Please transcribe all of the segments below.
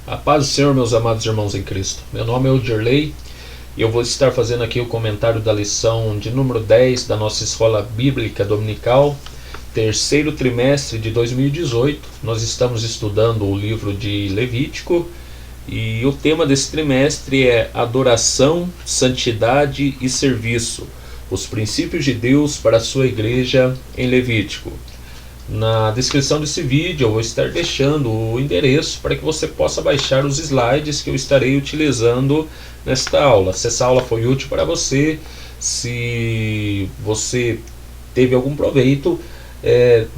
A paz do Senhor, meus amados irmãos em Cristo. Meu nome é Udirley e eu vou estar fazendo aqui o comentário da lição de número 10 da nossa Escola Bíblica Dominical, terceiro trimestre de 2018. Nós estamos estudando o livro de Levítico e o tema desse trimestre é adoração, santidade e serviço. Os princípios de Deus para a sua igreja em Levítico. Na descrição desse vídeo eu vou estar deixando o endereço para que você possa baixar os slides que eu estarei utilizando nesta aula. Se essa aula foi útil para você, se você teve algum proveito,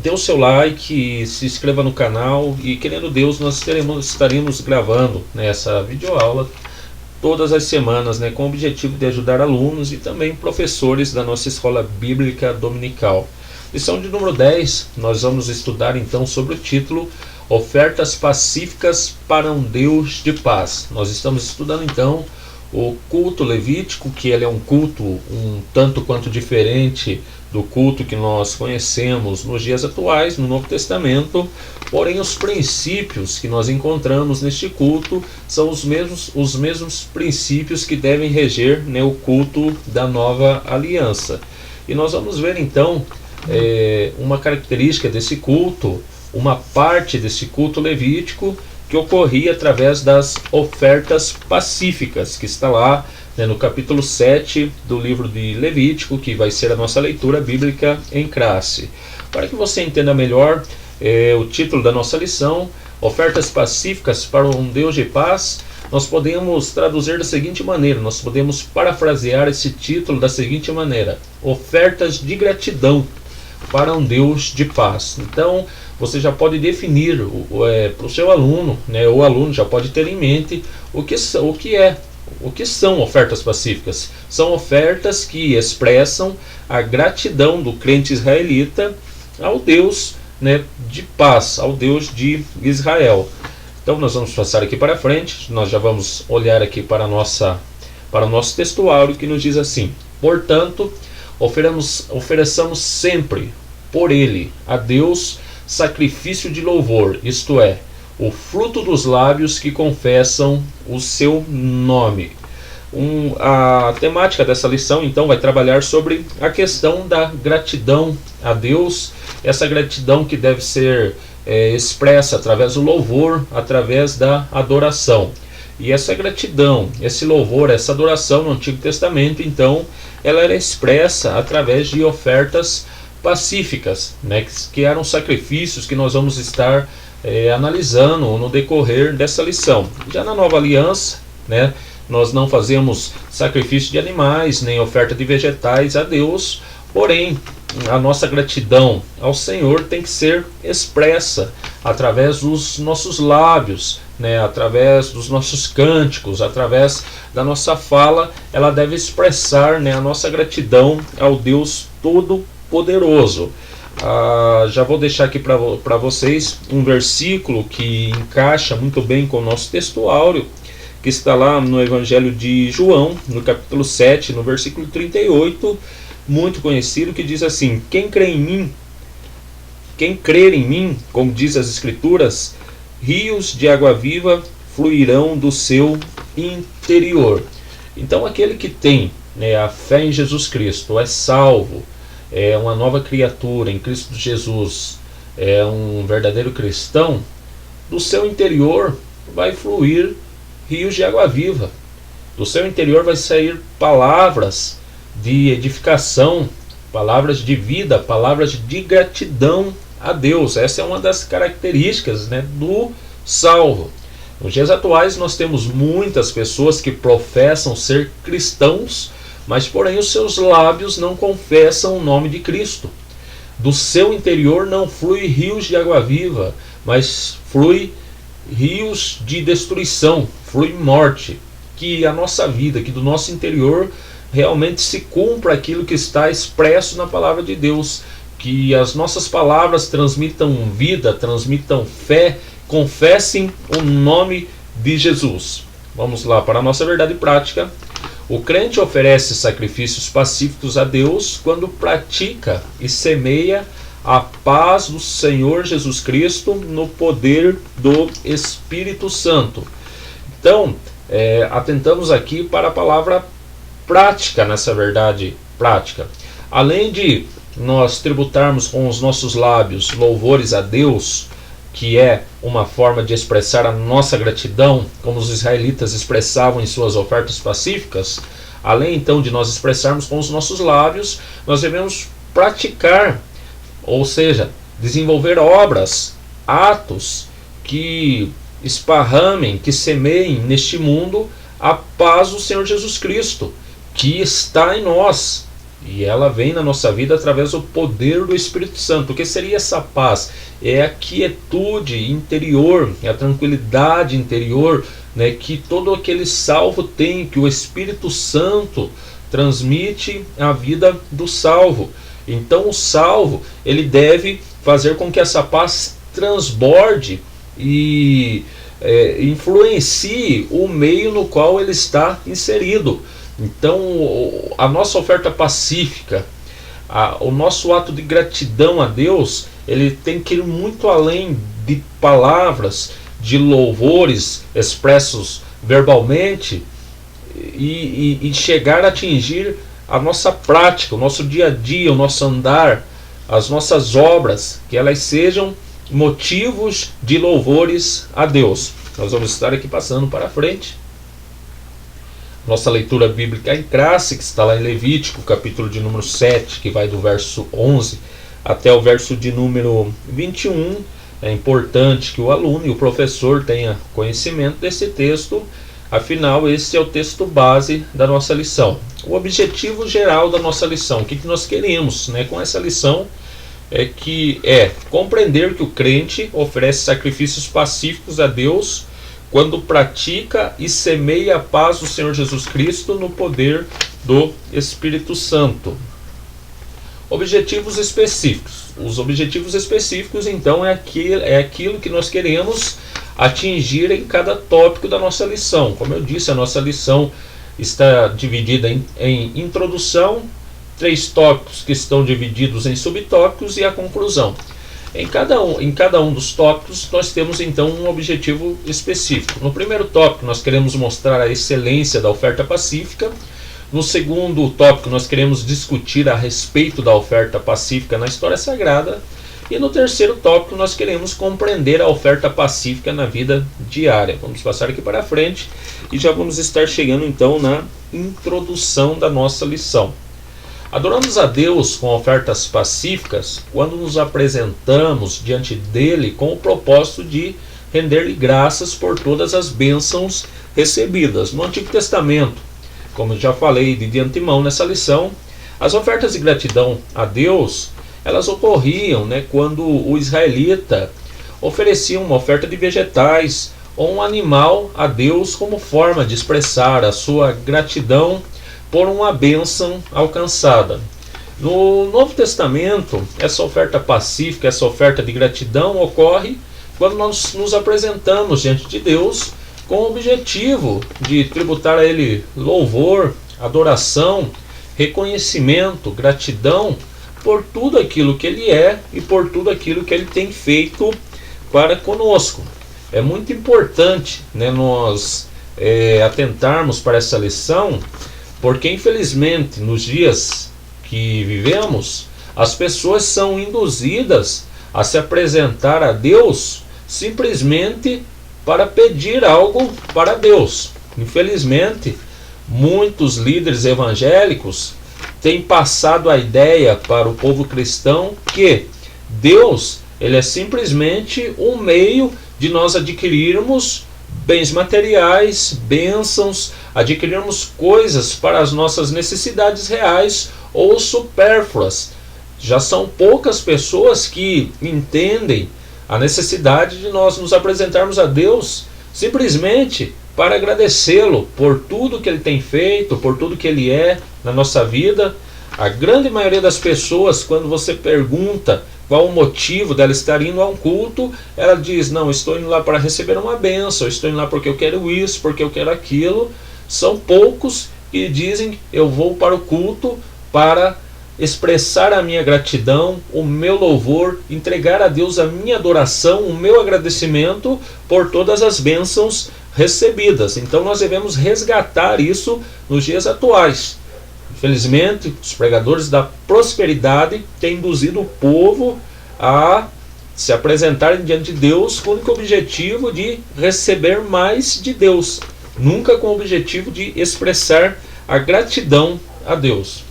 dê o seu like, se inscreva no canal e, querendo Deus, nós estaremos gravando essa videoaula todas as semanas, com o objetivo de ajudar alunos e também professores da nossa Escola Bíblica Dominical. Lição de número 10, nós vamos estudar então sobre o título Ofertas Pacíficas para um Deus de Paz. Nós estamos estudando então o culto levítico, que ele é um culto um tanto quanto diferente do culto que nós conhecemos nos dias atuais, no Novo Testamento, porém os princípios que nós encontramos neste culto são os mesmos princípios que devem reger o culto da Nova Aliança. E nós vamos ver então uma característica desse culto, uma parte desse culto levítico que ocorria através das ofertas pacíficas, que está lá no capítulo 7 do livro de Levítico, que vai ser a nossa leitura bíblica em classe. Para que você entenda melhor o título da nossa lição, Ofertas Pacíficas para um Deus de Paz, nós podemos traduzir da seguinte maneira, nós podemos parafrasear esse título da seguinte maneira: Ofertas de gratidão para um Deus de paz. Então você já pode definir para o seu aluno, o aluno já pode ter em mente o que são ofertas pacíficas. São ofertas que expressam a gratidão do crente israelita ao Deus de paz, ao Deus de Israel. Então nós vamos passar aqui para frente, nós já vamos olhar aqui para o nosso textuário, que nos diz assim: portanto, ofereçamos sempre por ele a Deus sacrifício de louvor, isto é, o fruto dos lábios que confessam o seu nome. A temática dessa lição então vai trabalhar sobre a questão da gratidão a Deus, essa gratidão que deve ser expressa através do louvor, através da adoração. E essa gratidão, esse louvor, essa adoração no Antigo Testamento, então, ela era expressa através de ofertas pacíficas, que eram sacrifícios que nós vamos estar analisando no decorrer dessa lição. Já na Nova Aliança, nós não fazemos sacrifício de animais, nem oferta de vegetais a Deus, porém, a nossa gratidão ao Senhor tem que ser expressa através dos nossos lábios, através dos nossos cânticos, através da nossa fala. Ela deve expressar a nossa gratidão ao Deus Todo-Poderoso. Já vou deixar aqui para vocês um versículo que encaixa muito bem com o nosso textuário, que está lá no Evangelho de João, no capítulo 7, no versículo 38, muito conhecido, que diz assim: quem crer em mim, como diz as Escrituras, rios de água viva fluirão do seu interior. Então aquele que tem a fé em Jesus Cristo, é salvo, é uma nova criatura em Cristo Jesus, é um verdadeiro cristão, do seu interior vai fluir rios de água viva. Do seu interior vai sair palavras de edificação, palavras de vida, palavras de gratidão a Deus. Essa é uma das características do salvo. Nos dias atuais nós temos muitas pessoas que professam ser cristãos, mas porém os seus lábios não confessam o nome de Cristo. Do seu interior não flui rios de água viva, mas flui rios de destruição, flui morte. Que a nossa vida, que do nosso interior realmente se cumpra aquilo que está expresso na palavra de Deus, que as nossas palavras transmitam vida, transmitam fé, confessem o nome de Jesus. Vamos lá para a nossa verdade prática. O crente oferece sacrifícios pacíficos a Deus quando pratica e semeia a paz do Senhor Jesus Cristo no poder do Espírito Santo. Então, atentamos aqui para a palavra prática, nessa verdade prática. Além de nós tributarmos com os nossos lábios louvores a Deus, que é uma forma de expressar a nossa gratidão, como os israelitas expressavam em suas ofertas pacíficas, além então de nós expressarmos com os nossos lábios, nós devemos praticar, ou seja, desenvolver obras, atos que esparramem, que semeiem neste mundo a paz do Senhor Jesus Cristo, que está em nós. E ela vem na nossa vida através do poder do Espírito Santo. O que seria essa paz? É a quietude interior, é a tranquilidade interior, né, que todo aquele salvo tem, que o Espírito Santo transmite à vida do salvo. Então o salvo, ele deve fazer com que essa paz transborde e influencie o meio no qual ele está inserido. Então a nossa oferta pacífica, o nosso ato de gratidão a Deus, ele tem que ir muito além de palavras, de louvores expressos verbalmente e chegar a atingir a nossa prática, o nosso dia a dia, o nosso andar, as nossas obras, que elas sejam motivos de louvores a Deus. Nós vamos estar aqui passando para frente. Nossa leitura bíblica em classe, que está lá em Levítico, capítulo de número 7, que vai do verso 11 até o verso de número 21. É importante que o aluno e o professor tenham conhecimento desse texto, afinal esse é o texto base da nossa lição. O objetivo geral da nossa lição, o que nós queremos, né, com essa lição, é compreender que o crente oferece sacrifícios pacíficos a Deus quando pratica e semeia a paz do Senhor Jesus Cristo no poder do Espírito Santo. Objetivos específicos. Os objetivos específicos, então, é aquilo que nós queremos atingir em cada tópico da nossa lição. Como eu disse, a nossa lição está dividida em introdução, 3 tópicos que estão divididos em subtópicos e a conclusão. Em cada um dos tópicos nós temos então um objetivo específico. No primeiro tópico nós queremos mostrar a excelência da oferta pacífica. No segundo tópico nós queremos discutir a respeito da oferta pacífica na história sagrada. E no terceiro tópico nós queremos compreender a oferta pacífica na vida diária. Vamos passar aqui para frente e já vamos estar chegando então na introdução da nossa lição. Adoramos a Deus com ofertas pacíficas quando nos apresentamos diante dele com o propósito de render-lhe graças por todas as bênçãos recebidas. No Antigo Testamento, como eu já falei de antemão nessa lição, as ofertas de gratidão a Deus, elas ocorriam, né, quando o israelita oferecia uma oferta de vegetais ou um animal a Deus como forma de expressar a sua gratidão por uma bênção alcançada. No Novo Testamento, essa oferta pacífica, essa oferta de gratidão ocorre quando nós nos apresentamos diante de Deus com o objetivo de tributar a Ele louvor, adoração, reconhecimento, gratidão por tudo aquilo que Ele é e por tudo aquilo que Ele tem feito para conosco. É muito importante, né, nós atentarmos para essa lição, porque infelizmente nos dias que vivemos, as pessoas são induzidas a se apresentar a Deus simplesmente para pedir algo para Deus. Infelizmente, muitos líderes evangélicos têm passado a ideia para o povo cristão que Deus, ele é simplesmente um meio de nós adquirirmos bens materiais, bênçãos, adquirirmos coisas para as nossas necessidades reais ou supérfluas. Já são poucas pessoas que entendem a necessidade de nós nos apresentarmos a Deus simplesmente para agradecê-lo por tudo que Ele tem feito, por tudo que Ele é na nossa vida. A grande maioria das pessoas, quando você pergunta qual o motivo dela estar indo a um culto, ela diz: não, estou indo lá para receber uma bênção, estou indo lá porque eu quero isso, porque eu quero aquilo. São poucos que dizem: eu vou para o culto para expressar a minha gratidão, o meu louvor, entregar a Deus a minha adoração, o meu agradecimento por todas as bênçãos recebidas. Então nós devemos resgatar isso nos dias atuais. Infelizmente, os pregadores da prosperidade têm induzido o povo a se apresentarem diante de Deus com o único objetivo de receber mais de Deus, nunca com o objetivo de expressar a gratidão a Deus.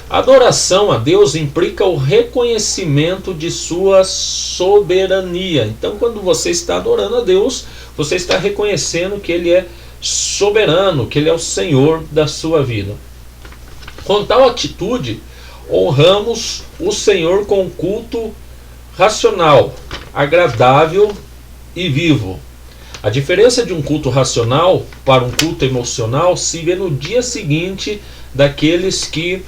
A adoração a Deus implica o reconhecimento de sua soberania. Então, quando você está adorando a Deus, você está reconhecendo que Ele é soberano, que Ele é o Senhor da sua vida. Com tal atitude, honramos o Senhor com um culto racional, agradável e vivo. A diferença de um culto racional para um culto emocional se vê no dia seguinte daqueles que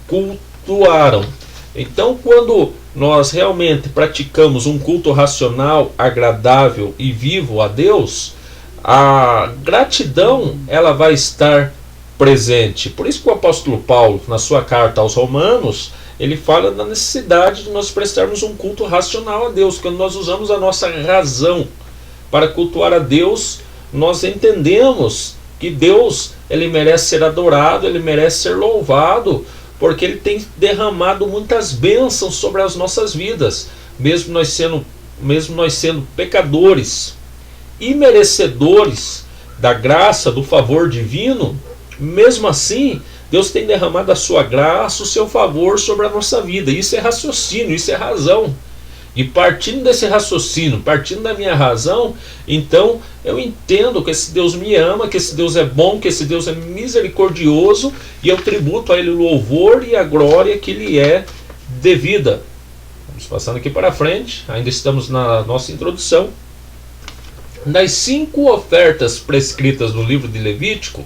cultuaram. Então, quando nós realmente praticamos um culto racional, agradável e vivo a Deus, a gratidão ela vai estar presente. Por isso que o apóstolo Paulo, na sua carta aos Romanos, ele fala da necessidade de nós prestarmos um culto racional a Deus. Quando nós usamos a nossa razão para cultuar a Deus, nós entendemos que Deus, Ele merece ser adorado, Ele merece ser louvado, porque Ele tem derramado muitas bênçãos sobre as nossas vidas, mesmo nós sendo pecadores e merecedores da graça, do favor divino. Mesmo assim, Deus tem derramado a sua graça, o seu favor sobre a nossa vida. Isso é raciocínio, isso é razão. E partindo desse raciocínio, partindo da minha razão, então eu entendo que esse Deus me ama, que esse Deus é bom, que esse Deus é misericordioso, e eu tributo a Ele o louvor e a glória que lhe é devida. Vamos passando aqui para frente, ainda estamos na nossa introdução. Das 5 ofertas prescritas no livro de Levítico,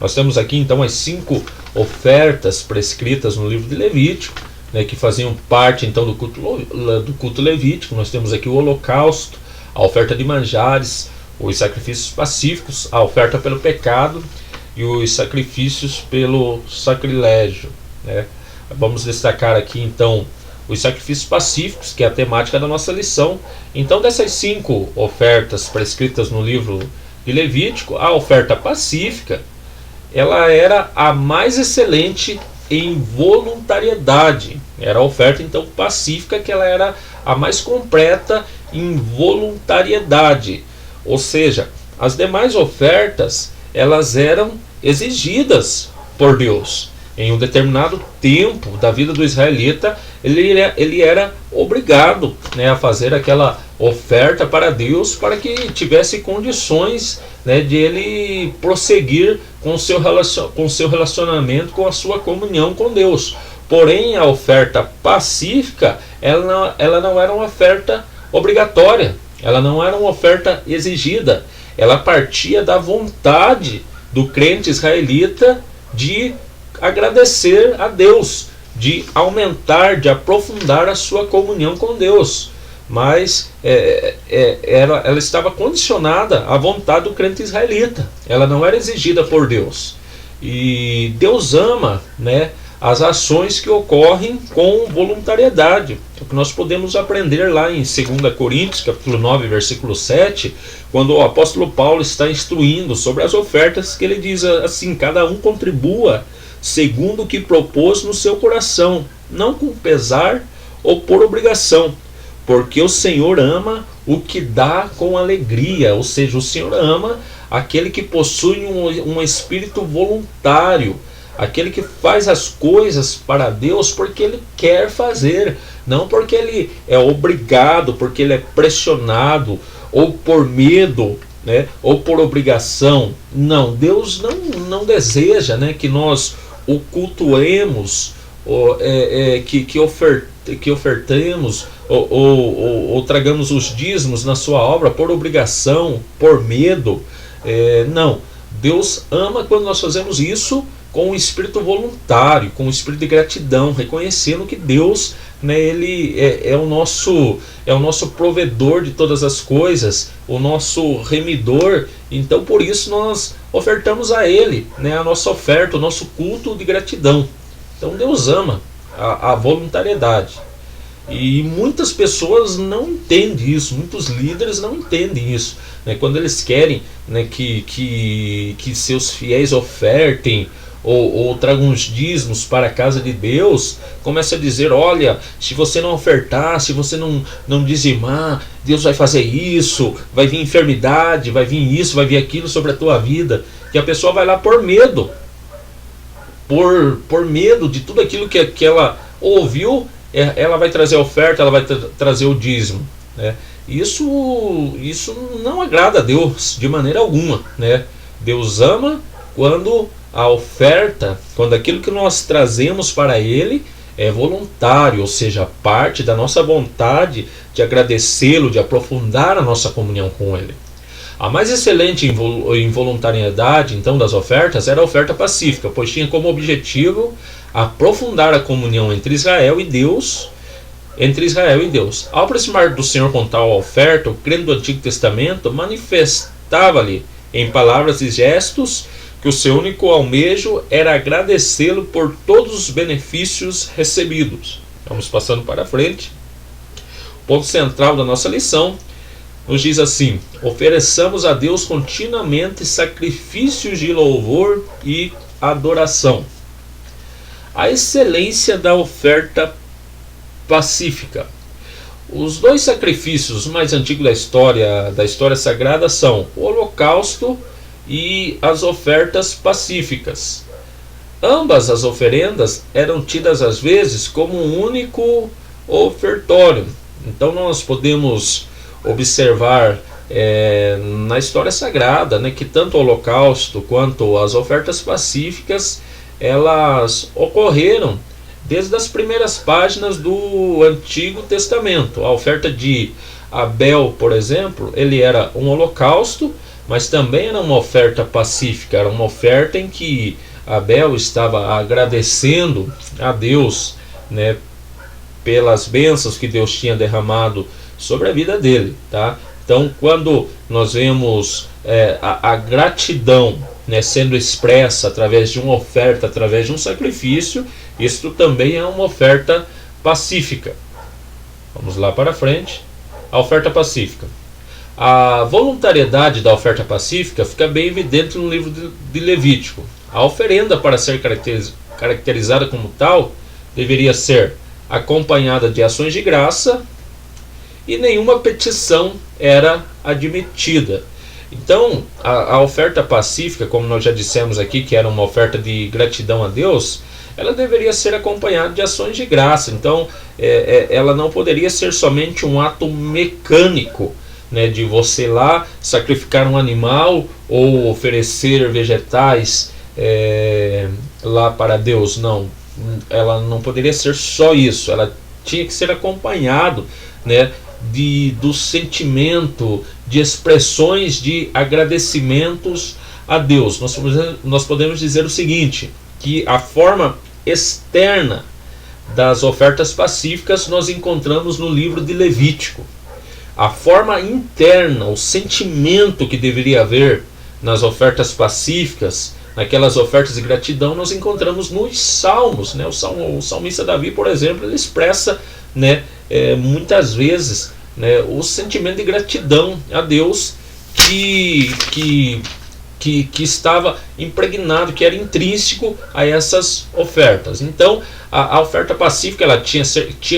nós temos aqui então as 5 ofertas prescritas no livro de Levítico, né, que faziam parte então do culto levítico. Nós temos aqui o holocausto, a oferta de manjares, os sacrifícios pacíficos, a oferta pelo pecado e os sacrifícios pelo sacrilégio, né. Vamos destacar aqui então os sacrifícios pacíficos, que é a temática da nossa lição. Então, dessas 5 ofertas prescritas no livro de Levítico, a oferta pacífica ela era a mais excelente em voluntariedade. Era a oferta então pacífica, que ela era a mais completa em voluntariedade. Ou seja, as demais ofertas elas eram exigidas por Deus. Em um determinado tempo da vida do israelita, ele era obrigado, né, a fazer aquela oferta para Deus, para que tivesse condições, né, de ele prosseguir com o seu relacionamento, com a sua comunhão com Deus. Porém, a oferta pacífica, ela não era uma oferta obrigatória, ela não era uma oferta exigida, ela partia da vontade do crente israelita de agradecer a Deus, de aumentar, de aprofundar a sua comunhão com Deus. Mas ela estava condicionada à vontade do crente israelita, ela não era exigida por Deus. E Deus ama, né, as ações que ocorrem com voluntariedade. É o que nós podemos aprender lá em 2 Coríntios, capítulo 9, versículo 7, quando o apóstolo Paulo está instruindo sobre as ofertas, que ele diz assim: cada um contribua segundo o que propôs no seu coração, não com pesar ou por obrigação, porque o Senhor ama o que dá com alegria. Ou seja, o Senhor ama aquele que possui um espírito voluntário, aquele que faz as coisas para Deus porque ele quer fazer, não porque ele é obrigado, porque ele é pressionado, ou por medo, né, ou por obrigação. Não, Deus não deseja, né, que nós o cultuemos, que ofertemos ou tragamos os dízimos na sua obra por obrigação, por medo. Não, Deus ama quando nós fazemos isso com um espírito voluntário, com um espírito de gratidão, reconhecendo que Deus, né, ele é o nosso provedor de todas as coisas, o nosso remidor. Então por isso nós ofertamos a Ele, né, a nossa oferta, o nosso culto de gratidão. Então Deus ama a voluntariedade. E muitas pessoas não entendem isso, muitos líderes não entendem isso, né? Quando eles querem, né, que seus fiéis ofertem ou tragam uns dízimos para a casa de Deus, começa a dizer: olha, se você não ofertar, se você não dizimar, Deus vai fazer isso, vai vir enfermidade, vai vir isso, vai vir aquilo sobre a tua vida. Que a pessoa vai lá por medo, por medo de tudo aquilo que ela ouviu, ela vai trazer a oferta, ela vai trazer o dízimo, né? Isso não agrada a Deus de maneira alguma, né? Deus ama quando a oferta, quando aquilo que nós trazemos para Ele é voluntário, ou seja, parte da nossa vontade de agradecê-lo, de aprofundar a nossa comunhão com Ele. A mais excelente involuntariedade, então, das ofertas era a oferta pacífica, pois tinha como objetivo aprofundar a comunhão entre Israel e Deus. Ao aproximar do Senhor com tal oferta, o crente do Antigo Testamento manifestava-lhe, em palavras e gestos, que o seu único almejo era agradecê-lo por todos os benefícios recebidos. Vamos passando para frente. O ponto central da nossa lição nos diz assim: ofereçamos a Deus continuamente sacrifícios de louvor e adoração. A excelência da oferta pacífica. Os dois sacrifícios mais antigos da história sagrada são o holocausto e as ofertas pacíficas. Ambas as oferendas eram tidas às vezes como um único ofertório. Então nós podemos observar na história sagrada, né, que tanto o holocausto quanto as ofertas pacíficas, elas ocorreram desde as primeiras páginas do Antigo Testamento. A oferta de Abel, por exemplo, ele era um holocausto, mas também era uma oferta pacífica, era uma oferta em que Abel estava agradecendo a Deus, né, pelas bênçãos que Deus tinha derramado sobre a vida dele, tá? Então, quando nós vemos a gratidão, né, sendo expressa através de uma oferta, através de um sacrifício, isso também é uma oferta pacífica. Vamos lá para frente. A oferta pacífica. A voluntariedade da oferta pacífica fica bem evidente no livro de Levítico. A oferenda, para ser caracterizada como tal, deveria ser acompanhada de ações de graça, e nenhuma petição era admitida. Então, a oferta pacífica, como nós já dissemos aqui, que era uma oferta de gratidão a Deus, ela deveria ser acompanhada de ações de graça. Então, ela não poderia ser somente um ato mecânico, né, de você ir lá sacrificar um animal ou oferecer vegetais lá para Deus. Não, ela não poderia ser só isso. Ela tinha que ser acompanhado, né, do sentimento, de expressões de agradecimentos a Deus. Nós podemos dizer o seguinte, que a forma externa das ofertas pacíficas nós encontramos no livro de Levítico. A forma interna, o sentimento que deveria haver nas ofertas pacíficas, naquelas ofertas de gratidão, nós encontramos nos Salmos, né? O salmista Davi, por exemplo, ele expressa, né, muitas vezes, né, o sentimento de gratidão a Deus que estava impregnado, que era intrínseco a essas ofertas. Então, a oferta pacífica ela tinha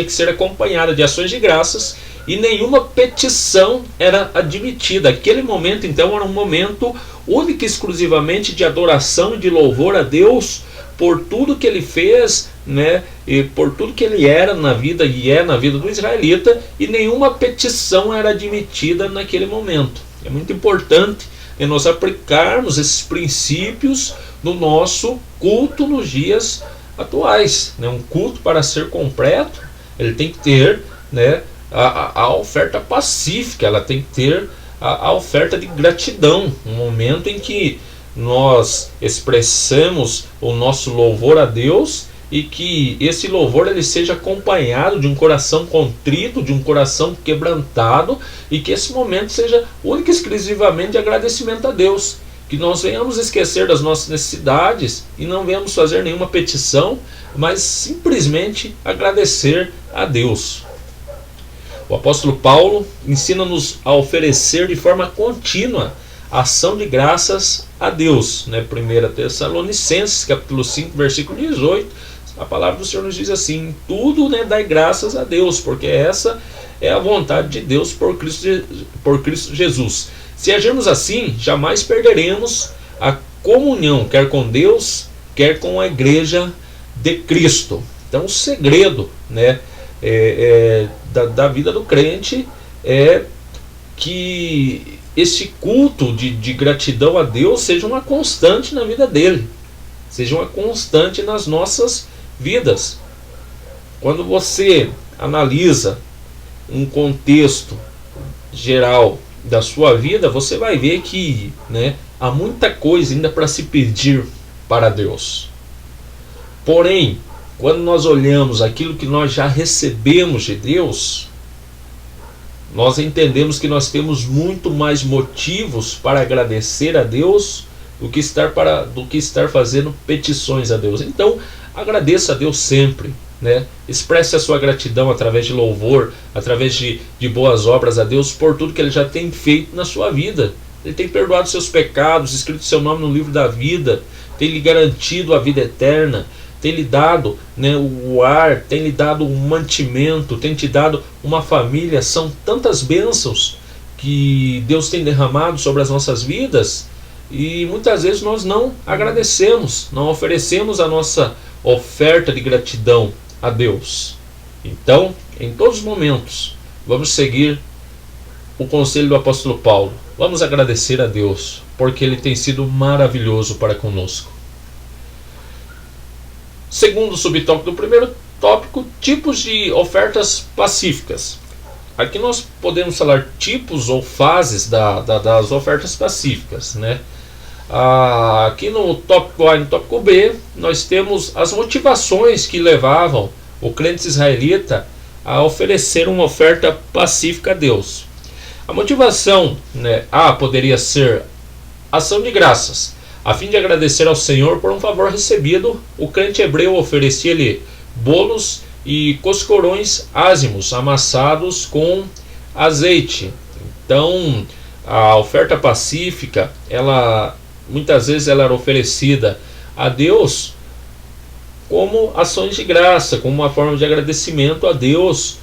que ser acompanhada de ações de graças, e nenhuma petição era admitida. Aquele momento, então, era um momento único e exclusivamente de adoração e de louvor a Deus por tudo que ele fez, né, e por tudo que ele era na vida e é na vida do israelita, e nenhuma petição era admitida naquele momento. É muito importante nós aplicarmos esses princípios no nosso culto nos dias atuais, né? Um culto, para ser completo, ele tem que ter, né, a oferta pacífica, ela tem que ter a oferta de gratidão, um momento em que nós expressamos o nosso louvor a Deus, e que esse louvor ele seja acompanhado de um coração contrito, de um coração quebrantado, e que esse momento seja único e exclusivamente de agradecimento a Deus. Que nós venhamos esquecer das nossas necessidades e não venhamos fazer nenhuma petição, mas simplesmente agradecer a Deus. O apóstolo Paulo ensina-nos a oferecer de forma contínua ação de graças a Deus, né? 1 Tessalonicenses, capítulo 5, versículo 18, a palavra do Senhor nos diz assim: tudo, né, dai graças a Deus, porque essa é a vontade de Deus por Cristo Jesus. Se agirmos assim, jamais perderemos a comunhão, quer com Deus, quer com a igreja de Cristo. Então o segredo, né, da vida do crente é que esse culto de gratidão a Deus seja uma constante na vida dele, seja uma constante nas nossas vidas. Quando você analisa um contexto geral da sua vida, você vai ver que, né, há muita coisa ainda para se pedir para Deus. Porém, quando nós olhamos aquilo que nós já recebemos de Deus, nós entendemos que nós temos muito mais motivos para agradecer a Deus do que estar fazendo petições a Deus. Então, agradeça a Deus sempre, né? Expresse a sua gratidão através de louvor, através de boas obras a Deus por tudo que Ele já tem feito na sua vida. Ele tem perdoado seus pecados, escrito seu nome no livro da vida, tem lhe garantido a vida eterna, tem lhe dado, né, o ar, tem lhe dado um mantimento, tem te dado uma família. São tantas bênçãos que Deus tem derramado sobre as nossas vidas, e muitas vezes nós não agradecemos, não oferecemos a nossa oferta de gratidão a Deus. Então, em todos os momentos, vamos seguir o conselho do apóstolo Paulo. Vamos agradecer a Deus, porque Ele tem sido maravilhoso para conosco. Segundo subtópico do primeiro tópico, tipos de ofertas pacíficas. Aqui nós podemos falar tipos ou fases das ofertas pacíficas, né? Aqui no tópico A e no tópico B, nós temos as motivações que levavam o crente israelita a oferecer uma oferta pacífica a Deus. A motivação, né, A poderia ser ação de graças. A fim de agradecer ao Senhor por um favor recebido, o crente hebreu oferecia-lhe bolos e coscorões ázimos amassados com azeite. Então, a oferta pacífica, muitas vezes ela era oferecida a Deus como ações de graça, como uma forma de agradecimento a Deus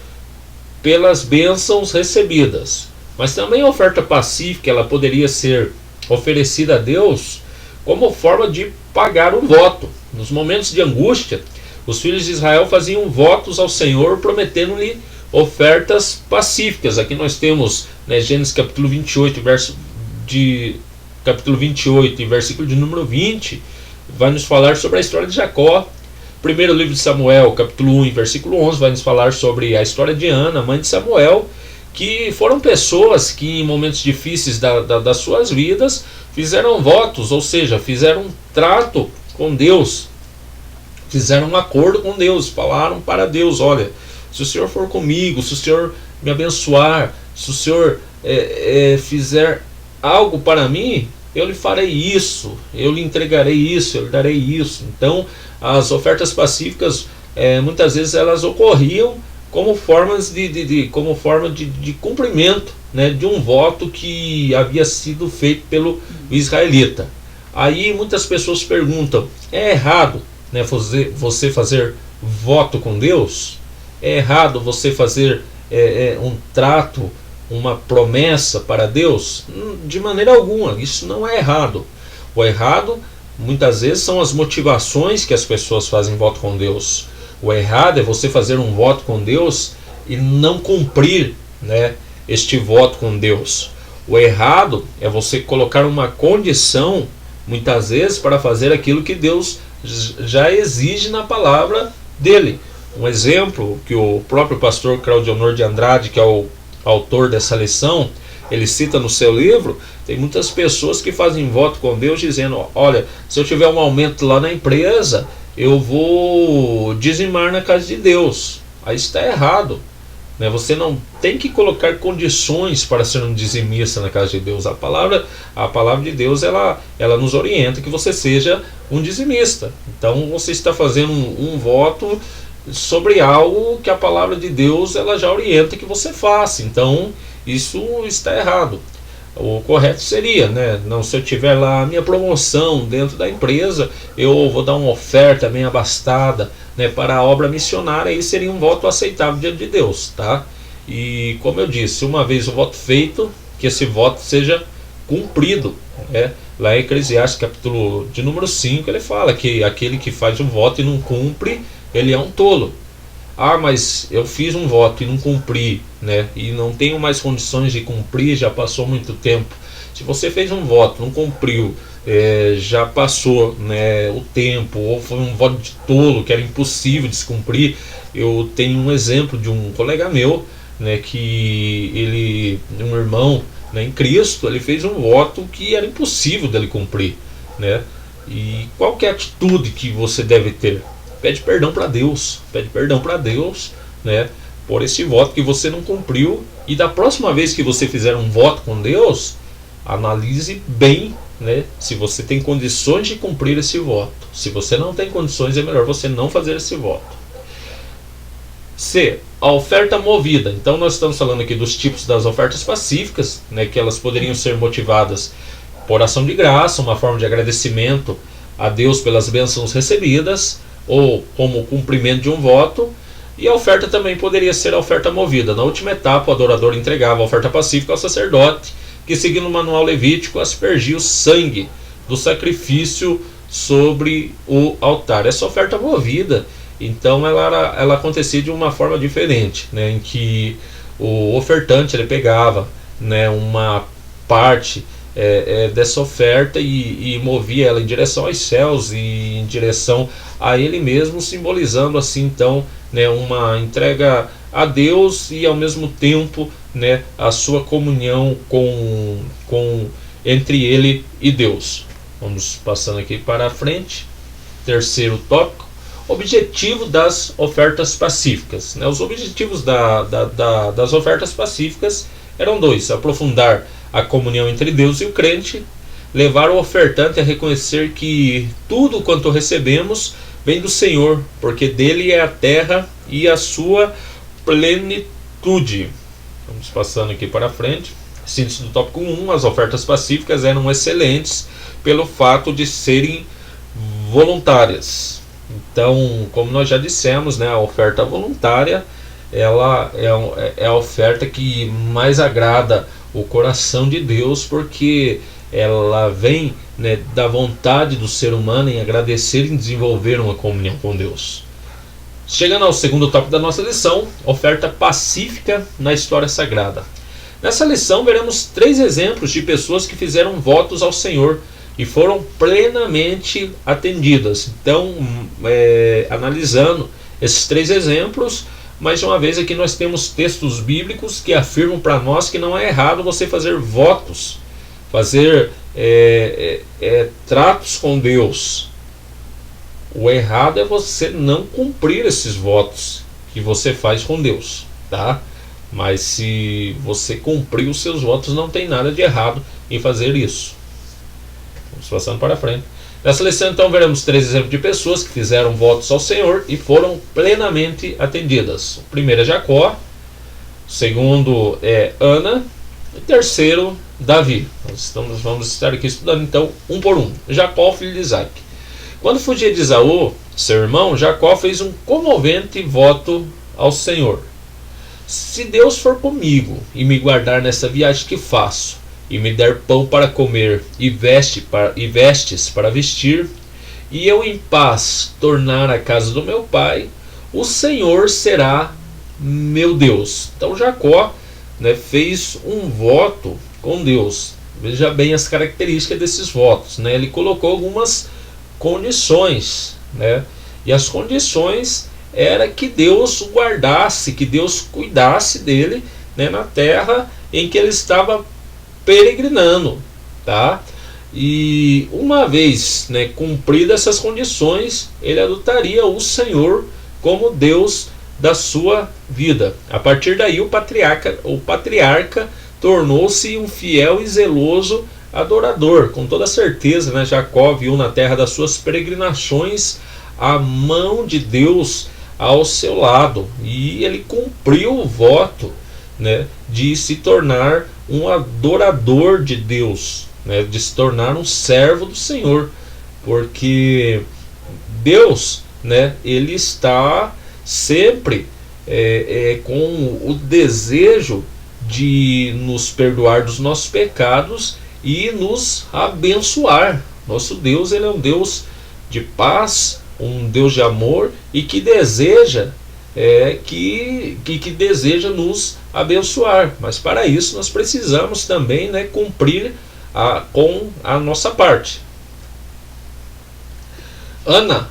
pelas bênçãos recebidas. Mas também a oferta pacífica, ela poderia ser oferecida a Deus como forma de pagar um voto. Nos momentos de angústia, os filhos de Israel faziam votos ao Senhor, prometendo-lhe ofertas pacíficas. Aqui nós temos, né, Gênesis capítulo 28, e versículo de número 20, vai nos falar sobre a história de Jacó. Primeiro livro de Samuel, capítulo 1, versículo 11, vai nos falar sobre a história de Ana, mãe de Samuel, que foram pessoas que em momentos difíceis das suas vidas fizeram votos, ou seja, fizeram um trato com Deus, fizeram um acordo com Deus, falaram para Deus: olha, se o Senhor for comigo, se o Senhor me abençoar, se o Senhor fizer algo para mim, eu lhe farei isso, eu lhe entregarei isso, eu lhe darei isso. Então, as ofertas pacíficas, muitas vezes elas ocorriam como forma de cumprimento, né, de um voto que havia sido feito pelo israelita. Aí muitas pessoas perguntam: é errado, né, você fazer voto com Deus? É errado você fazer um trato, uma promessa para Deus? De maneira alguma, isso não é errado. O errado muitas vezes são as motivações que as pessoas fazem voto com Deus. O errado é você fazer um voto com Deus e não cumprir, né, este voto com Deus. O errado é você colocar uma condição, muitas vezes, para fazer aquilo que Deus já exige na palavra dele. Um exemplo que o próprio pastor Claudionor de Andrade, que é o autor dessa lição, ele cita no seu livro. Tem muitas pessoas que fazem voto com Deus dizendo: olha, se eu tiver um aumento lá na empresa, eu vou dizimar na casa de Deus. Aí está errado, né? Você não tem que colocar condições para ser um dizimista na casa de Deus. A palavra de Deus, ela nos orienta que você seja um dizimista. Então você está fazendo um voto sobre algo que a palavra de Deus ela já orienta que você faça. Então isso está errado. O correto seria, né? Não, se eu tiver lá a minha promoção dentro da empresa, eu vou dar uma oferta bem abastada, né, para a obra missionária. Aí seria um voto aceitável diante de Deus, tá? E como eu disse, uma vez o voto feito, que esse voto seja cumprido, né? Lá em Eclesiastes capítulo de número 5 ele fala que aquele que faz um voto e não cumpre, ele é um tolo. Ah, mas eu fiz um voto e não cumpri, né? E não tenho mais condições de cumprir, já passou muito tempo. Se você fez um voto, não cumpriu, já passou, né, o tempo, ou foi um voto de tolo, que era impossível de se cumprir. Eu tenho um exemplo de um colega meu, né, que ele, um irmão, né, em Cristo, ele fez um voto que era impossível dele cumprir, né? E qual que é a atitude que você deve ter? Pede perdão para Deus, né, por esse voto que você não cumpriu. E da próxima vez que você fizer um voto com Deus, analise bem, né, se você tem condições de cumprir esse voto. Se você não tem condições, é melhor você não fazer esse voto. C. A oferta movida. Então nós estamos falando aqui dos tipos das ofertas pacíficas, né, que elas poderiam ser motivadas por ação de graça, uma forma de agradecimento a Deus pelas bênçãos recebidas, ou como cumprimento de um voto. E a oferta também poderia ser a oferta movida. Na última etapa, o adorador entregava a oferta pacífica ao sacerdote, que, seguindo o manual levítico, aspergia o sangue do sacrifício sobre o altar. Essa oferta movida, então, ela acontecia de uma forma diferente, né, em que o ofertante ele pegava, né, uma parte dessa oferta e movia ela em direção aos céus e em direção a ele mesmo, simbolizando assim, então, né, uma entrega a Deus e ao mesmo tempo, né, a sua comunhão entre ele e Deus. Vamos passando aqui para a frente. Terceiro tópico: objetivo das ofertas pacíficas, né? Os objetivos das ofertas pacíficas eram dois: aprofundar a comunhão entre Deus e o crente, levar o ofertante a reconhecer que tudo quanto recebemos vem do Senhor, porque dele é a terra e a sua plenitude. Vamos passando aqui para frente. Síntese do tópico 1: as ofertas pacíficas eram excelentes pelo fato de serem voluntárias. Então, como nós já dissemos, né, a oferta voluntária ela é a oferta que mais agrada o coração de Deus, porque ela vem, né, da vontade do ser humano em agradecer e em desenvolver uma comunhão com Deus. Chegando ao segundo tópico da nossa lição: oferta pacífica na história sagrada. Nessa lição veremos 3 exemplos de pessoas que fizeram votos ao Senhor e foram plenamente atendidas. Então, analisando esses 3 exemplos, mais uma vez aqui nós temos textos bíblicos que afirmam para nós que não é errado você fazer votos, fazer tratos com Deus. O errado é você não cumprir esses votos que você faz com Deus, tá? Mas se você cumprir os seus votos, não tem nada de errado em fazer isso. Vamos passando para frente. Nessa lição, então, veremos 3 exemplos de pessoas que fizeram votos ao Senhor e foram plenamente atendidas. O primeiro é Jacó, o segundo é Ana, e o terceiro, Davi. Vamos estar aqui estudando, então, um por um. Jacó, filho de Isaac. Quando fugia de Esaú, seu irmão, Jacó fez um comovente voto ao Senhor: se Deus for comigo e me guardar nessa viagem que faço, e me der pão para comer e vestes para vestir, e eu em paz tornar a casa do meu pai, o Senhor será meu Deus. Então Jacó, né, fez um voto com Deus. Veja bem as características desses votos, né? Ele colocou algumas condições, né? E as condições era que Deus o guardasse, que Deus cuidasse dele, né, na terra em que ele estava peregrinando, tá? E uma vez, né, cumpridas essas condições, ele adotaria o Senhor como Deus da sua vida. A partir daí o patriarca tornou-se um fiel e zeloso adorador. Com toda certeza, né, Jacó viu na terra das suas peregrinações a mão de Deus ao seu lado, e ele cumpriu o voto, né, de se tornar um adorador de Deus, né, de se tornar um servo do Senhor, porque Deus, né, ele está sempre com o desejo de nos perdoar dos nossos pecados e nos abençoar. Nosso Deus, ele é um Deus de paz, um Deus de amor, e que deseja que deseja nos abençoar. Mas para isso nós precisamos também, né, cumprir com a nossa parte. Ana,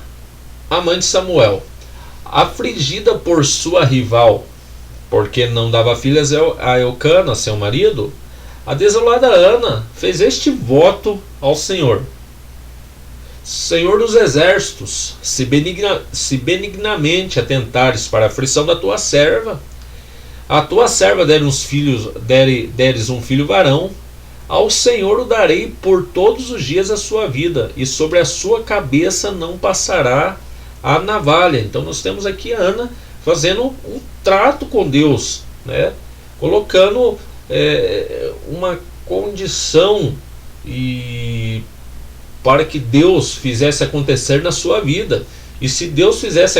a mãe de Samuel, afligida por sua rival, porque não dava filhas a Eucana, seu marido, a desolada Ana fez este voto ao Senhor: Senhor dos exércitos, se benignamente atentares para a aflição da tua serva, a tua serva deres um filho varão, ao Senhor o darei por todos os dias da sua vida, e sobre a sua cabeça não passará a navalha. Então nós temos aqui a Ana fazendo um trato com Deus, né? Colocando uma condição para que Deus fizesse acontecer na sua vida. E se Deus fizesse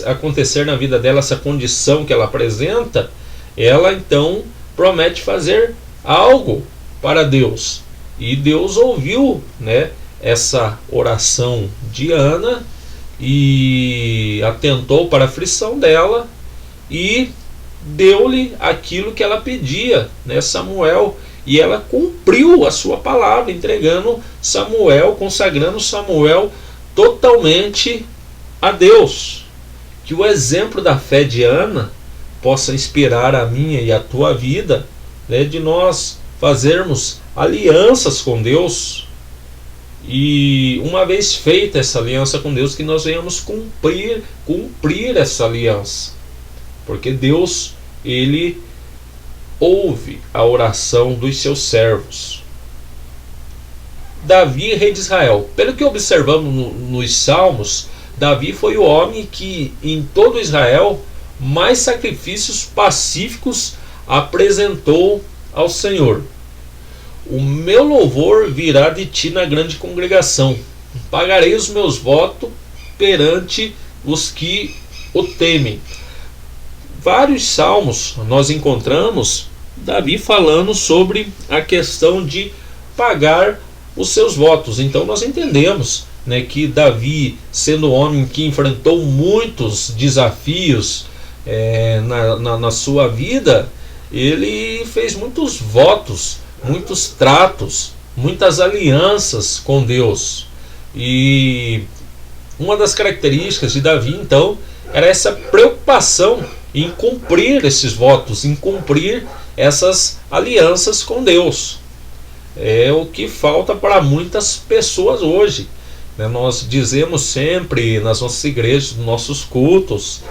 acontecer na vida dela essa condição que ela apresenta, ela então promete fazer algo para Deus. E Deus ouviu, né, essa oração de Ana e atentou para a aflição dela e deu-lhe aquilo que ela pedia, né, Samuel. E ela cumpriu a sua palavra, entregando Samuel, consagrando Samuel totalmente a Deus. Que o exemplo da fé de Ana possa inspirar a minha e a tua vida, né, de nós fazermos alianças com Deus, e uma vez feita essa aliança com Deus, que nós venhamos cumprir essa aliança, porque Deus, ele ouve a oração dos seus servos. Davi, rei de Israel. Pelo que observamos nos Salmos, Davi foi o homem que em todo Israel mais sacrifícios pacíficos apresentou ao Senhor. O meu louvor virá de ti na grande congregação. Pagarei os meus votos perante os que o temem. Vários salmos nós encontramos Davi falando sobre a questão de pagar os seus votos. Então nós entendemos, né, que Davi, sendo um homem que enfrentou muitos desafios na sua vida, ele fez muitos votos, muitos tratos, muitas alianças com Deus. E uma das características de Davi, então, era essa preocupação em cumprir esses votos, em cumprir essas alianças com Deus. É o que falta para muitas pessoas hoje, né? Nós dizemos sempre nas nossas igrejas, nos nossos cultos,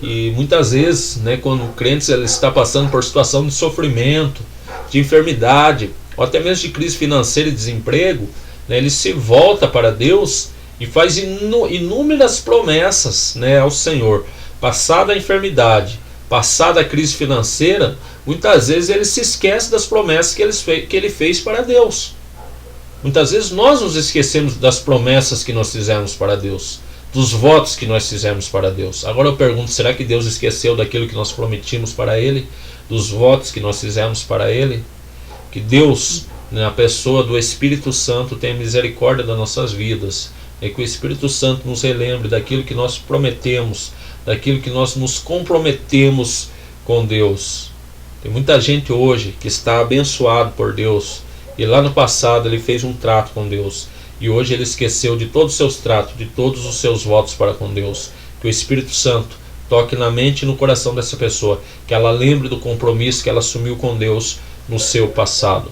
e muitas vezes, né, quando o crente ele está passando por situação de sofrimento, de enfermidade, ou até mesmo de crise financeira e desemprego, né, ele se volta para Deus e faz inúmeras promessas, né, ao Senhor. Passada a enfermidade, passada a crise financeira, muitas vezes ele se esquece das promessas que ele fez para Deus. Muitas vezes nós nos esquecemos das promessas que nós fizemos para Deus, dos votos que nós fizemos para Deus. Agora eu pergunto, será que Deus esqueceu daquilo que nós prometimos para Ele, dos votos que nós fizemos para Ele? Que Deus, na pessoa do Espírito Santo, tenha misericórdia das nossas vidas, e que o Espírito Santo nos relembre daquilo que nós prometemos, daquilo que nós nos comprometemos com Deus. Tem muita gente hoje que está abençoado por Deus, e lá no passado ele fez um trato com Deus, e hoje ele esqueceu de todos os seus tratos, de todos os seus votos para com Deus. Que o Espírito Santo toque na mente e no coração dessa pessoa, que ela lembre do compromisso que ela assumiu com Deus no seu passado.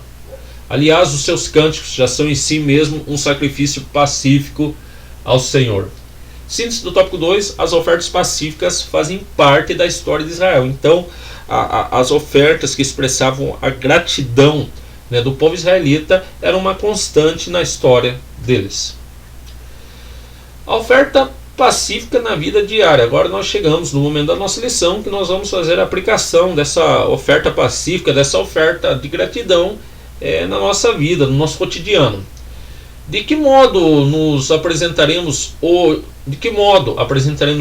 Aliás, os seus cânticos já são em si mesmo um sacrifício pacífico ao Senhor. Síntese do tópico 2, as ofertas pacíficas fazem parte da história de Israel. Então, as ofertas que expressavam a gratidão, né, do povo israelita eram uma constante na história deles. A oferta pacífica na vida diária. Agora nós chegamos no momento da nossa lição, que nós vamos fazer a aplicação dessa oferta pacífica, dessa oferta de gratidão na nossa vida, no nosso cotidiano. De que modo apresentaremos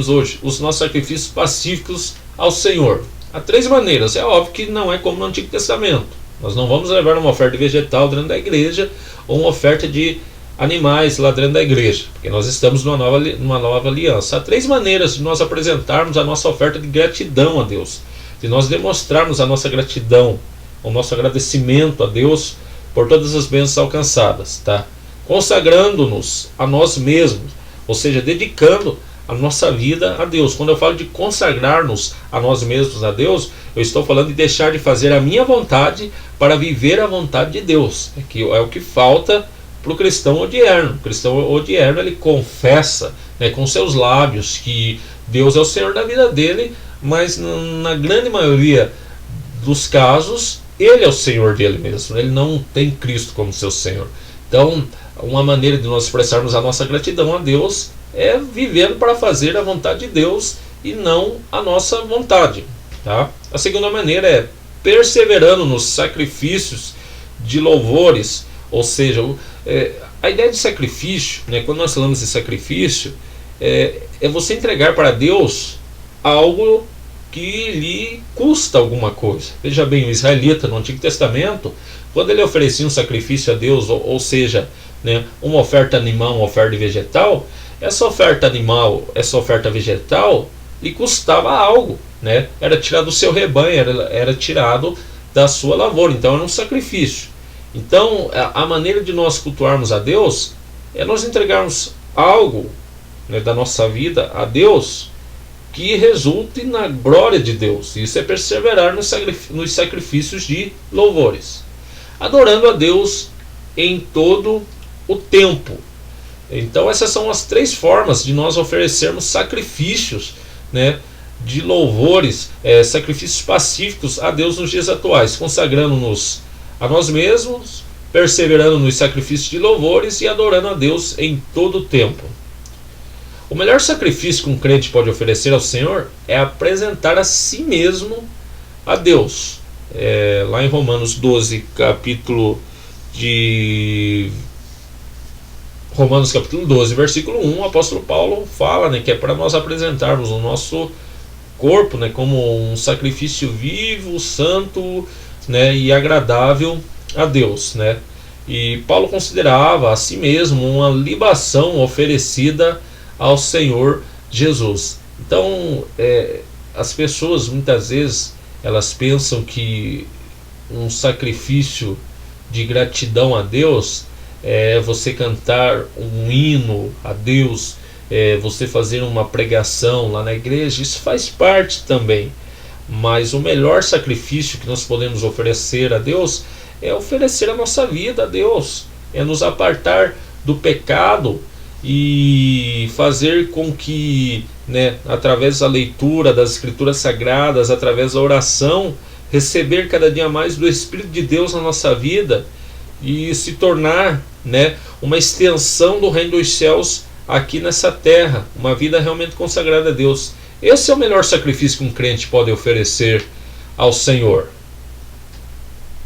hoje os nossos sacrifícios pacíficos ao Senhor? Há 3 maneiras. É óbvio que não é como no Antigo Testamento. Nós não vamos levar uma oferta vegetal dentro da igreja ou uma oferta de animais lá dentro da igreja, porque nós estamos numa nova aliança. Há 3 maneiras de nós apresentarmos a nossa oferta de gratidão a Deus, de nós demonstrarmos a nossa gratidão, o nosso agradecimento a Deus por todas as bênçãos alcançadas, tá? Consagrando-nos a nós mesmos, ou seja, dedicando a nossa vida a Deus. Quando eu falo de consagrar-nos a nós mesmos a Deus, eu estou falando de deixar de fazer a minha vontade para viver a vontade de Deus. É o que falta para o cristão odierno. O cristão odierno, ele confessa, né, com seus lábios que Deus é o Senhor da vida dele, mas na grande maioria dos casos, ele é o Senhor dele mesmo. Ele não tem Cristo como seu Senhor. Então, uma maneira de nós expressarmos a nossa gratidão a Deus é vivendo para fazer a vontade de Deus e não a nossa vontade, tá? A segunda maneira é perseverando nos sacrifícios de louvores, ou seja, a ideia de sacrifício, né, quando nós falamos de sacrifício, é você entregar para Deus algo que lhe custa alguma coisa. Veja bem, o israelita no Antigo Testamento, quando ele oferecia um sacrifício a Deus, ou seja, né, uma oferta animal, uma oferta vegetal, essa oferta animal, essa oferta vegetal, lhe custava algo, né? Era tirado do seu rebanho, era tirado da sua lavoura, então era um sacrifício. Então, a maneira de nós cultuarmos a Deus é nós entregarmos algo, né, da nossa vida a Deus que resulte na glória de Deus. Isso é perseverar nos sacrifícios de louvores, adorando a Deus em todo o tempo. Então essas são as 3 formas de nós oferecermos sacrifícios, né, de louvores, sacrifícios pacíficos a Deus nos dias atuais, consagrando-nos a nós mesmos, perseverando nos sacrifícios de louvores e adorando a Deus em todo o tempo. O melhor sacrifício que um crente pode oferecer ao Senhor é apresentar a si mesmo a Deus. Lá em Romanos 12, capítulo 12, versículo 1, o apóstolo Paulo fala, né, que é para nós apresentarmos o nosso corpo, né, como um sacrifício vivo, santo, né, e agradável a Deus, né? E Paulo considerava a si mesmo uma libação oferecida ao Senhor Jesus. Então, as pessoas muitas vezes elas pensam que um sacrifício de gratidão a Deus é você cantar um hino a Deus, você fazer uma pregação lá na igreja. Isso faz parte também, mas o melhor sacrifício que nós podemos oferecer a Deus é oferecer a nossa vida a Deus, é nos apartar do pecado e fazer com que, né, através da leitura das Escrituras Sagradas, através da oração, receber cada dia mais do Espírito de Deus na nossa vida e se tornar, né, uma extensão do reino dos céus aqui nessa terra, uma vida realmente consagrada a Deus. Esse é o melhor sacrifício que um crente pode oferecer ao Senhor.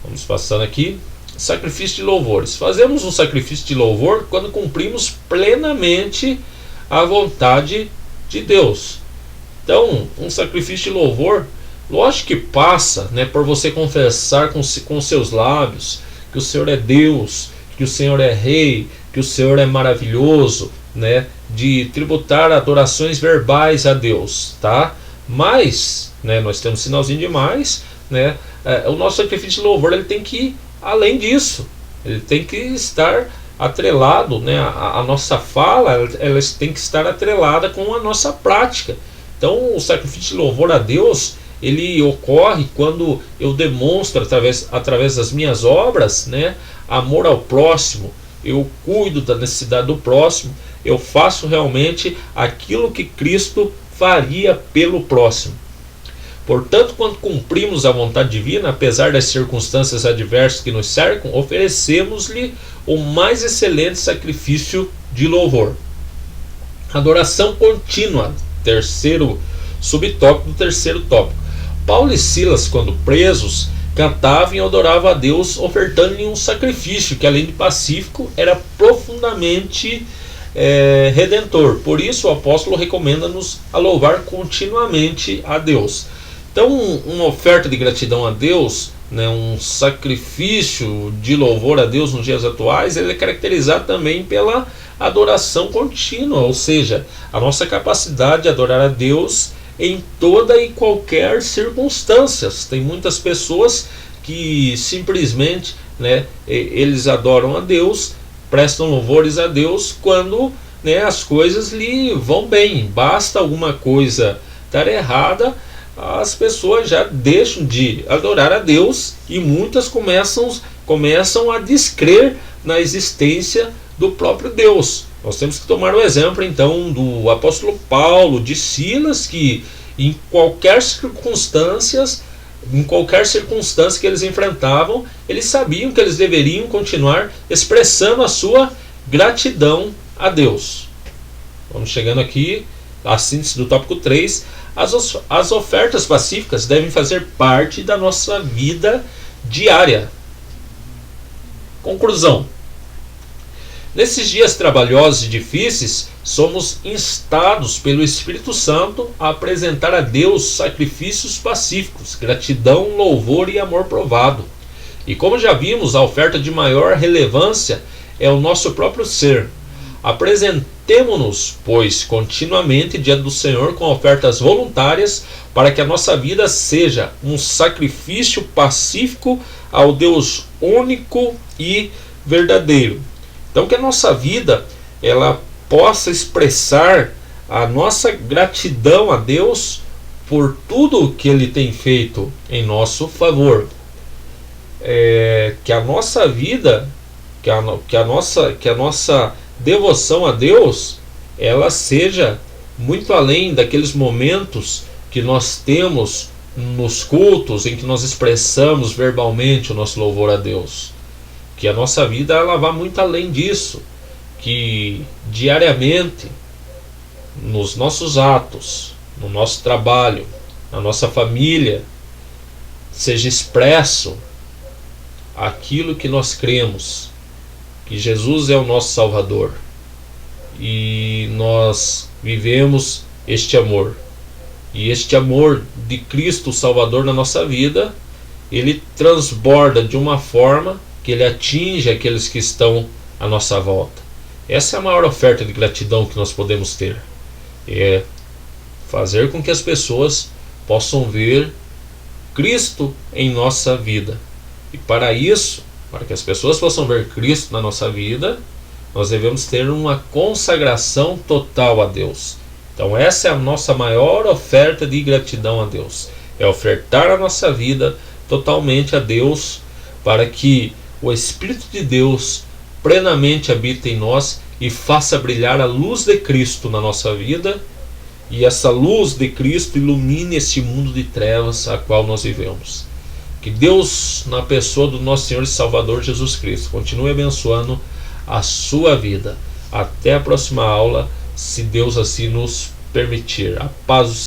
Vamos passando aqui. Sacrifício de louvores. Fazemos um sacrifício de louvor quando cumprimos plenamente a vontade de Deus. Então, um sacrifício de louvor, lógico que passa, né, por você confessar com seus lábios que o Senhor é Deus, que o Senhor é Rei, que o Senhor é maravilhoso, né, de tributar adorações verbais a Deus, tá? Mas, né, nós temos um sinalzinho de mais, né? O nosso sacrifício de louvor, ele tem que ir além disso, ele tem que estar atrelado, né? A nossa fala, ela tem que estar atrelada com a nossa prática. Então, o sacrifício de louvor a Deus, ele ocorre quando eu demonstro através das minhas obras, né, amor ao próximo. Eu cuido da necessidade do próximo, eu faço realmente aquilo que Cristo faria pelo próximo. Portanto, quando cumprimos a vontade divina, apesar das circunstâncias adversas que nos cercam, oferecemos-lhe o mais excelente sacrifício de louvor. Adoração contínua, terceiro subtópico do terceiro tópico. Paulo e Silas, quando presos, cantavam e adoravam a Deus, ofertando-lhe um sacrifício que, além de pacífico, era profundamente redentor. Por isso o apóstolo recomenda-nos a louvar continuamente a Deus. Então, uma oferta de gratidão a Deus, um sacrifício de louvor a Deus nos dias atuais, ele é caracterizado também pela adoração contínua, ou seja, a nossa capacidade de adorar a Deus em toda e qualquer circunstância. Tem muitas pessoas que simplesmente eles adoram a Deus, prestam louvores a Deus quando as coisas lhe vão bem. Basta alguma coisa dar errada, as pessoas já deixam de adorar a Deus e muitas começam a descrer na existência do próprio Deus. Nós temos que tomar o exemplo então do apóstolo Paulo, de Silas, que em qualquer circunstância que eles enfrentavam, eles sabiam que eles deveriam continuar expressando a sua gratidão a Deus. Vamos chegando aqui à síntese do tópico 3. As ofertas pacíficas devem fazer parte da nossa vida diária. Conclusão. Nesses dias trabalhosos e difíceis, somos instados pelo Espírito Santo a apresentar a Deus sacrifícios pacíficos, gratidão, louvor e amor provado. E como já vimos, a oferta de maior relevância é o nosso próprio ser. Apresentemo-nos, pois, continuamente diante do Senhor com ofertas voluntárias, para que a nossa vida seja um sacrifício pacífico ao Deus único e verdadeiro. Então, que a nossa vida ela possa expressar a nossa gratidão a Deus por tudo que Ele tem feito em nosso favor. Que a nossa vida, que a nossa devoção a Deus, ela seja muito além daqueles momentos que nós temos nos cultos em que nós expressamos verbalmente o nosso louvor a Deus. Que a nossa vida ela vá muito além disso, que diariamente, nos nossos atos, no nosso trabalho, na nossa família, seja expresso aquilo que nós cremos, que Jesus é o nosso Salvador, e nós vivemos este amor, e este amor de Cristo Salvador na nossa vida, ele transborda de uma forma que ele atinge aqueles que estão à nossa volta. Essa é a maior oferta de gratidão que nós podemos ter, é fazer com que as pessoas possam ver Cristo em nossa vida. E para isso, para que as pessoas possam ver Cristo na nossa vida, nós devemos ter uma consagração total a Deus. Então essa é a nossa maior oferta de gratidão a Deus, é ofertar a nossa vida totalmente a Deus, para que o Espírito de Deus plenamente habite em nós e faça brilhar a luz de Cristo na nossa vida, e essa luz de Cristo ilumine esse mundo de trevas a qual nós vivemos. Que Deus, na pessoa do nosso Senhor e Salvador Jesus Cristo, continue abençoando a sua vida. Até a próxima aula, se Deus assim nos permitir. A paz do Senhor.